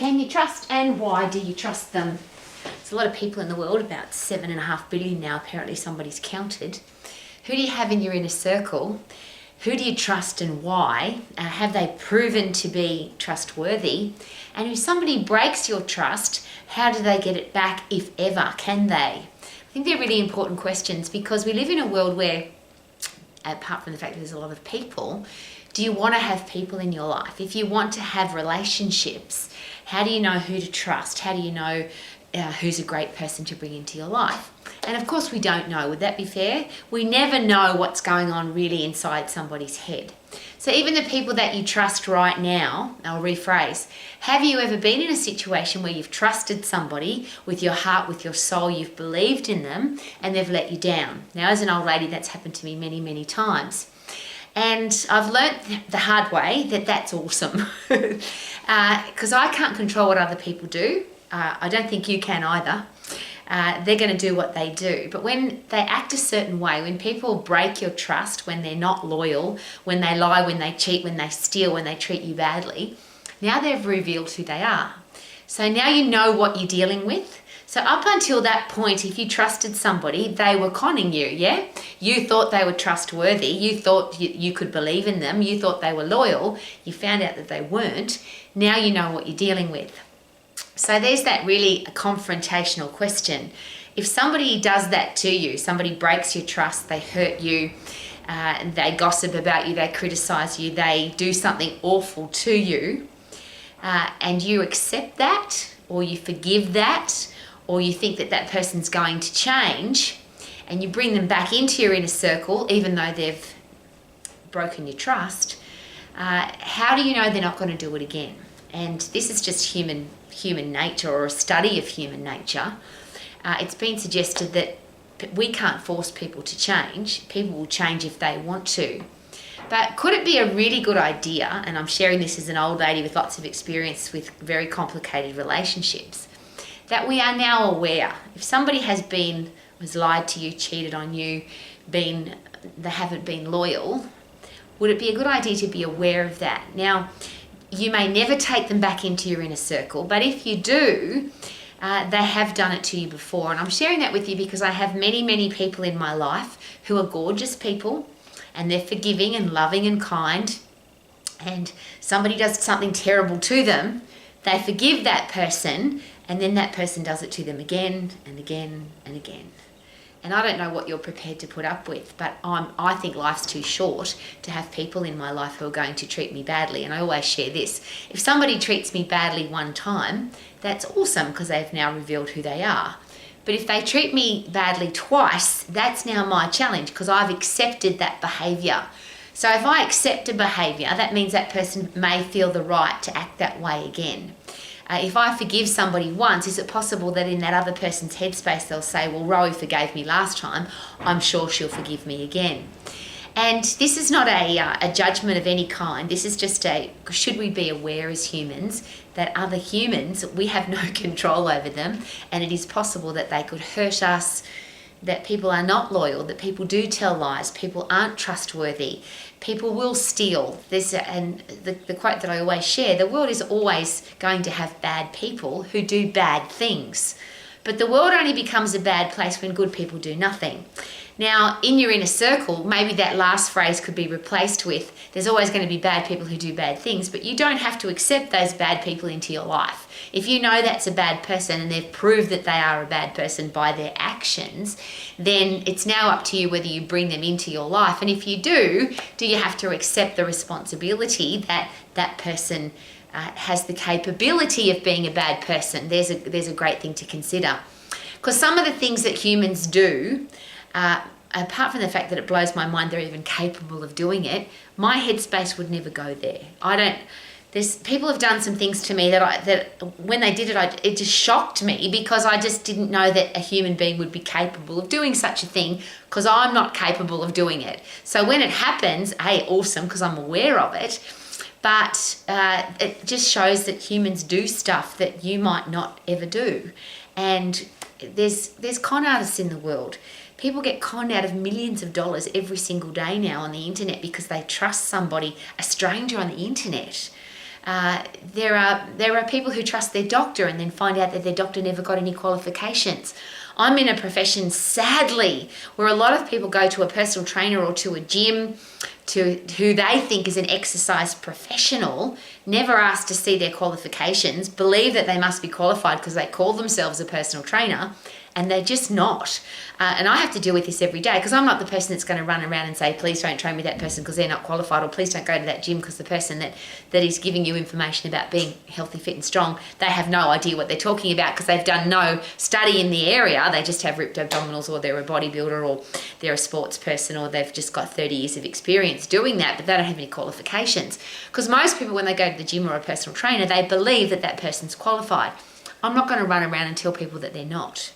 can you trust and why do you trust them? There's a lot of people in the world, about 7.5 billion now, apparently somebody's counted. Who do you have in your inner circle? Who do you trust and why? Have they proven to be trustworthy? And if somebody breaks your trust, how do they get it back, if ever? Can they? I think they're really important questions because we live in a world where, apart from the fact that there's a lot of people, do you want to have people in your life? If you want to have relationships, how do you know who to trust? How do you know who's a great person to bring into your life? And of course we don't know. Would that be fair? We never know what's going on really inside somebody's head. So even the people that you trust right now, I'll rephrase, have you ever been in a situation where you've trusted somebody with your heart, with your soul, you've believed in them and they've let you down? Now, as an old lady, that's happened to me many, many times. And I've learnt the hard way that that's awesome because I can't control what other people do. I don't think you can either. They're going to do what they do. But when they act a certain way, when people break your trust, when they're not loyal, when they lie, when they cheat, when they steal, when they treat you badly, now they've revealed who they are. So now you know what you're dealing with. So up until that point, if you trusted somebody, they were conning you, yeah? You thought they were trustworthy. You thought you could believe in them. You thought they were loyal. You found out that they weren't. Now you know what you're dealing with. So there's that really confrontational question. If somebody does that to you, somebody breaks your trust, they hurt you, they gossip about you, they criticize you, they do something awful to you, and you accept that, or you forgive that, or you think that that person's going to change, and you bring them back into your inner circle, even though they've broken your trust, how do you know they're not going to do it again? And this is just human nature, or a study of human nature. It's been suggested that we can't force people to change. People will change if they want to. But could it be a really good idea, and I'm sharing this as an old lady with lots of experience with very complicated relationships, that we are now aware. If somebody was lied to you, cheated on you, they haven't been loyal, would it be a good idea to be aware of that? Now, you may never take them back into your inner circle, but if you do, they have done it to you before. And I'm sharing that with you because I have many, many people in my life who are gorgeous people, and they're forgiving and loving and kind, and somebody does something terrible to them, they forgive that person, and then that person does it to them again and again and again. And I don't know what you're prepared to put up with, but I think life's too short to have people in my life who are going to treat me badly. And I always share this. If somebody treats me badly one time, that's awesome because they've now revealed who they are. But if they treat me badly twice, that's now my challenge because I've accepted that behaviour. So if I accept a behaviour, that means that person may feel the right to act that way again. If I forgive somebody once, is it possible that in that other person's headspace they'll say, well, Rowie forgave me last time, I'm sure she'll forgive me again. And this is not a judgment of any kind. This is just should we be aware as humans that other humans, we have no control over them, and it is possible that they could hurt us, that people are not loyal, that people do tell lies, people aren't trustworthy, people will steal. And the quote that I always share, the world is always going to have bad people who do bad things. But the world only becomes a bad place when good people do nothing. Now, in your inner circle, maybe that last phrase could be replaced with, there's always going to be bad people who do bad things, but you don't have to accept those bad people into your life. If you know that's a bad person and they've proved that they are a bad person by their actions, then it's now up to you whether you bring them into your life. And if you do you have to accept the responsibility that that person has the capability of being a bad person? There's a great thing to consider. Because some of the things that humans do, apart from the fact that it blows my mind they're even capable of doing it, my headspace would never go there. People have done some things to me that when they did it, it just shocked me because I just didn't know that a human being would be capable of doing such a thing because I'm not capable of doing it. So when it happens, hey, awesome, because I'm aware of it. But it just shows that humans do stuff that you might not ever do. And there's con artists in the world. People get conned out of millions of dollars every single day now on the internet because they trust somebody, a stranger on the internet. There are people who trust their doctor and then find out that their doctor never got any qualifications. I'm in a profession, sadly, where a lot of people go to a personal trainer or to a gym to who they think is an exercise professional, never ask to see their qualifications, believe that they must be qualified because they call themselves a personal trainer, and they're just not. And I have to deal with this every day because I'm not the person that's going to run around and say, please don't train with that person because they're not qualified, or please don't go to that gym because the person that is giving you information about being healthy, fit and strong, they have no idea what they're talking about because they've done no study in the area. They just have ripped abdominals, or they're a bodybuilder, or they're a sports person, or they've just got 30 years of experience doing that, but they don't have any qualifications. Because most people, when they go to the gym or a personal trainer, they believe that that person's qualified. I'm not going to run around and tell people that they're not.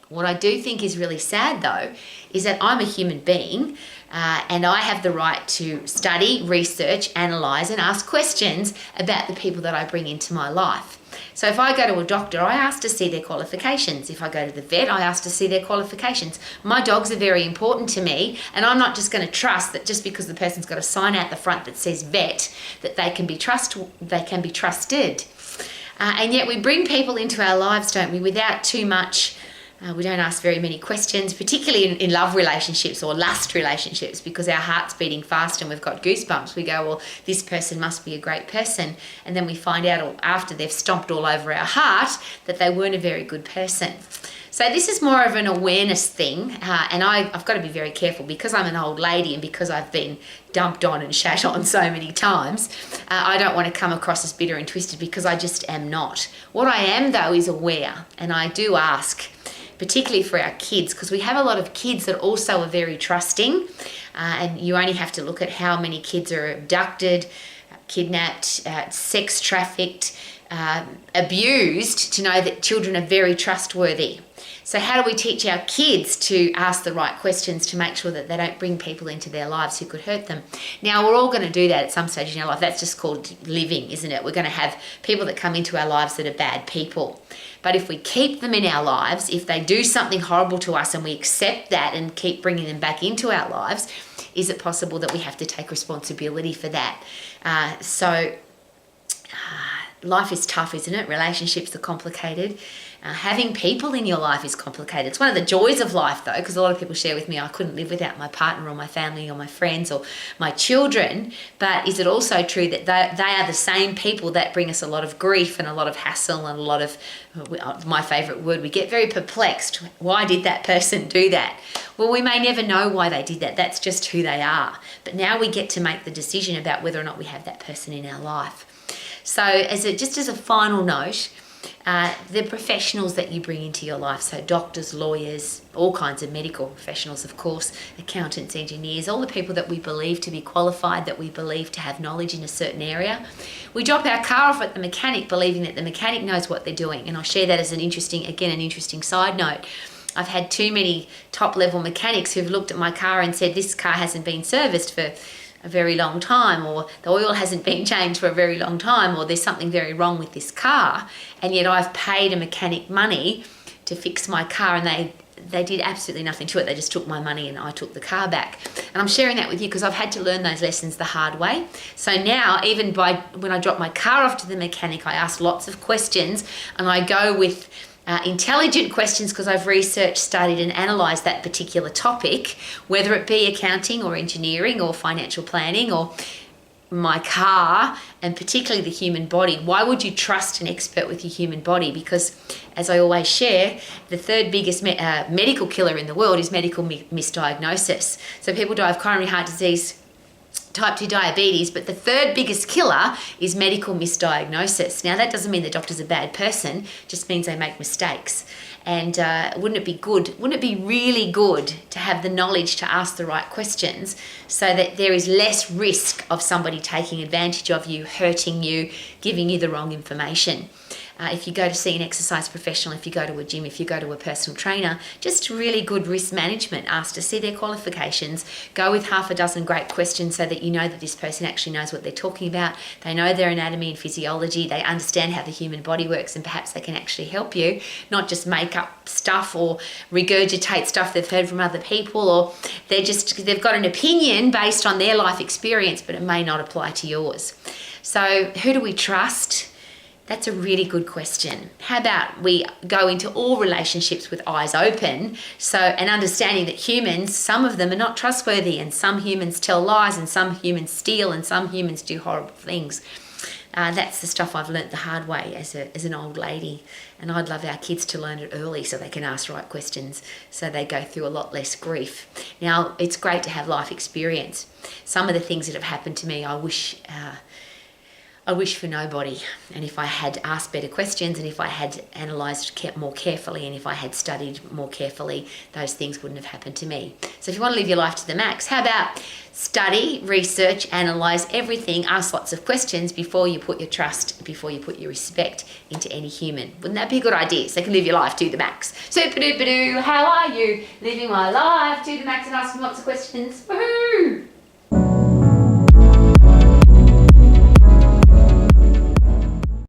What I do think is really sad, though, is that I'm a human being and I have the right to study, research, analyse and ask questions about the people that I bring into my life. So if I go to a doctor, I ask to see their qualifications. If I go to the vet, I ask to see their qualifications. My dogs are very important to me, and I'm not just going to trust that just because the person's got a sign out the front that says vet, that they can be trusted. And yet we bring people into our lives, don't we, without too much. We don't ask very many questions, particularly in love relationships or lust relationships, because our heart's beating fast and we've got goosebumps. We go, well, this person must be a great person. And then we find out after they've stomped all over our heart that they weren't a very good person. So this is more of an awareness thing, and I've got to be very careful because I'm an old lady and because I've been dumped on and shat on so many times. I don't want to come across as bitter and twisted, because I just am not. What I am, though, is aware, and I do ask, particularly for our kids, because we have a lot of kids that also are very trusting, and you only have to look at how many kids are abducted, kidnapped, sex trafficked, abused, to know that children are very trustworthy. So how do we teach our kids to ask the right questions to make sure that they don't bring people into their lives who could hurt them? Now, we're all going to do that at some stage in our life. That's just called living, isn't it? We're going to have people that come into our lives that are bad people. But if we keep them in our lives, if they do something horrible to us and we accept that and keep bringing them back into our lives, is it possible that we have to take responsibility for that? Life is tough, isn't it? Relationships are complicated. Having people in your life is complicated. It's one of the joys of life, though, because a lot of people share with me, I couldn't live without my partner or my family or my friends or my children. But is it also true that they are the same people that bring us a lot of grief and a lot of hassle and a lot of, my favourite word, we get very perplexed. Why did that person do that? Well, we may never know why they did that. That's just who they are. But now we get to make the decision about whether or not we have that person in our life. So just as a final note, the professionals that you bring into your life, so doctors, lawyers, all kinds of medical professionals, of course, accountants, engineers, all the people that we believe to be qualified, that we believe to have knowledge in a certain area. We drop our car off at the mechanic believing that the mechanic knows what they're doing. And I'll share that as an interesting side note. I've had too many top-level mechanics who've looked at my car and said, this car hasn't been serviced for a very long time, or the oil hasn't been changed for a very long time, or there's something very wrong with this car, and yet I've paid a mechanic money to fix my car, and they did absolutely nothing to it. They just took my money and I took the car back. And I'm sharing that with you because I've had to learn those lessons the hard way. So now, even when I drop my car off to the mechanic, I ask lots of questions, and I go with intelligent questions because I've researched, studied and analysed that particular topic, whether it be accounting or engineering or financial planning or my car, and particularly the human body. Why would you trust an expert with your human body? Because, as I always share, the third biggest medical killer in the world is medical misdiagnosis. So people die of coronary heart disease, type 2 diabetes, but the third biggest killer is medical misdiagnosis. Now, that doesn't mean the doctor's a bad person, it just means they make mistakes. And wouldn't it be really good to have the knowledge to ask the right questions so that there is less risk of somebody taking advantage of you, hurting you, giving you the wrong information? If you go to see an exercise professional, if you go to a gym, if you go to a personal trainer, just really good risk management. Ask to see their qualifications. Go with half a dozen great questions so that you know that this person actually knows what they're talking about. They know their anatomy and physiology. They understand how the human body works, and perhaps they can actually help you, not just make up stuff or regurgitate stuff they've heard from other people, or they've got an opinion based on their life experience, but it may not apply to yours. So who do we trust? That's a really good question. How about we go into all relationships with eyes open, and understanding that humans, some of them are not trustworthy, and some humans tell lies, and some humans steal, and some humans do horrible things. That's the stuff I've learnt the hard way as an old lady, and I'd love our kids to learn it early so they can ask right questions, so they go through a lot less grief. Now, it's great to have life experience. Some of the things that have happened to me, I wish for nobody. And if I had asked better questions, and if I had analysed more carefully, and if I had studied more carefully, those things wouldn't have happened to me. So if you want to live your life to the max, how about study, research, analyse everything, ask lots of questions before you put your trust, before you put your respect into any human. Wouldn't that be a good idea? So you can live your life to the max. Super duper doo, how are you? Living my life to the max and asking lots of questions. Woohoo!